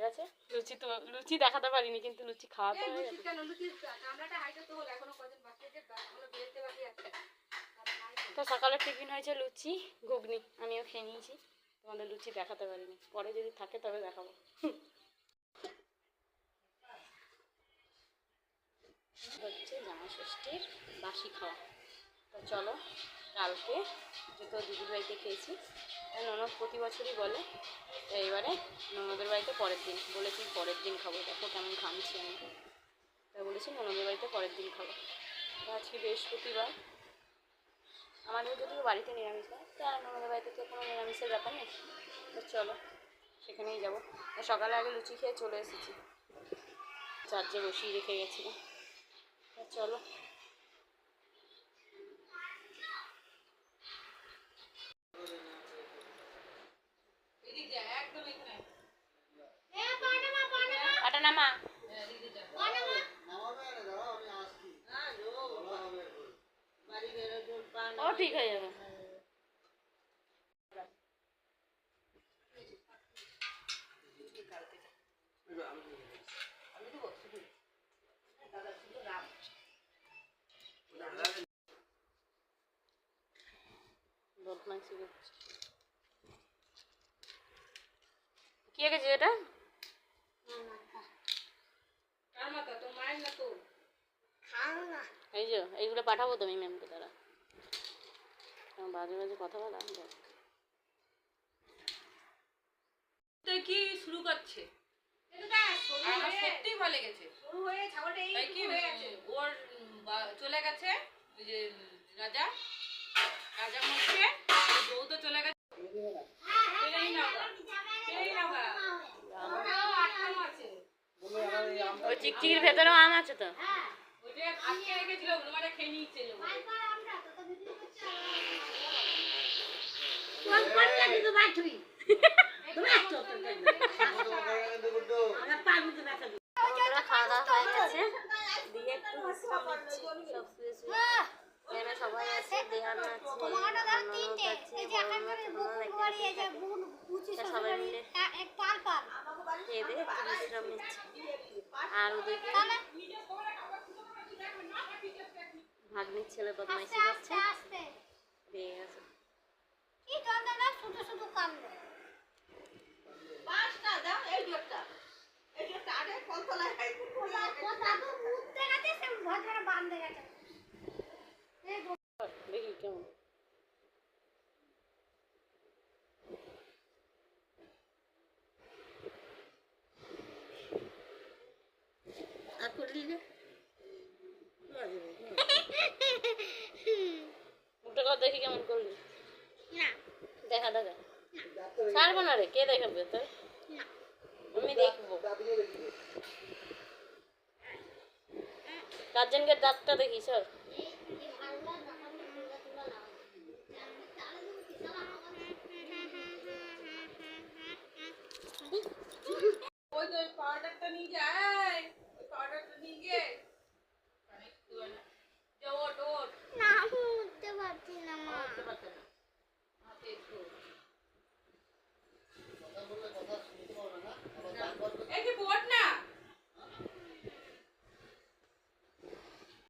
গেছে। লুচি তো লুচি দেখাতে পারিনি, কিন্তু লুচি খাওয়া তো হয়ে গেছে। তো সকালের টিফিন হয়েছে লুচি ঘুগনি, আমিও খেয়ে নিয়েছি। তোমাদের লুচি দেখাতে পারিনি, পরে যদি থাকে তবে দেখাবো। হচ্ছে জামাই ষষ্ঠীর বাসি খাওয়া। তো চলো, কালকে যেহেতু দিদির বাড়িতে খেয়েছি, ননদ প্রতি বছরই বলে, তো এইবারে ননদের বাড়িতে পরের দিন বলেছি, পরের দিন খাবো। দেখো কেমন ঘামছি আমি, তাই বলেছি ননদের বাড়িতে পরের দিন খাবো। তো আজকে বৃহস্পতিবার, আমাদের যদিও বাড়িতে নিরামিষ হয়, তো আর ননদের বাড়িতে তো কোনো নিরামিষের ব্যাপার নেই। তো চলো সেখানেই যাবো। সকালে আগে লুচি খেয়ে চলে এসেছি, চার্জে বসিয়ে রেখে গেছিলাম। তো চলো। আটা নামা, ও ঠিক হয়ে যাবে। কি গেছে এটা? এই যে এইগুলো পাঠাবো তুমি ম্যামকে, তারা বাজে বাজে কথা বলা কি শুরু করছে। সত্যি ভালো গেছে, ওর চলে গেছে ওই যে রাজা মরছে, বউ তো চলে গেছে। ওই চিকচিকির ভেতরেও আম আছে তো, আজকে রেখেছিল মানে খেয়ে নিচ্ছে। খাওয়া দাওয়া হয়ে গেছে, দিয়ে একটু বিশ্রাম নিচ্ছি। সব শুয়ে শুয়ে এখানে সবাই আছে, দেহান আছে, সবাই মিলে খেয়ে দিয়ে একটু বিশ্রাম নিচ্ছি। আর ওদেরকে ভাগ্নির ছেলে বদমাইশি করছে, পেয়ে গেছে। দেখি কেমন মুখটা দেখি কেমন করলি। দেখা দেখা ছাড়বো না রে, কে দেখাবে তোর? আমি দেখবো। গার্জেনকে দাঁতটা দেখি স্যার। ওই তো পাউডারটা নিয়ে যায়, ওই পাউডারটা নিয়ে গিয়ে ওট না, উঠতে পারছি না মা।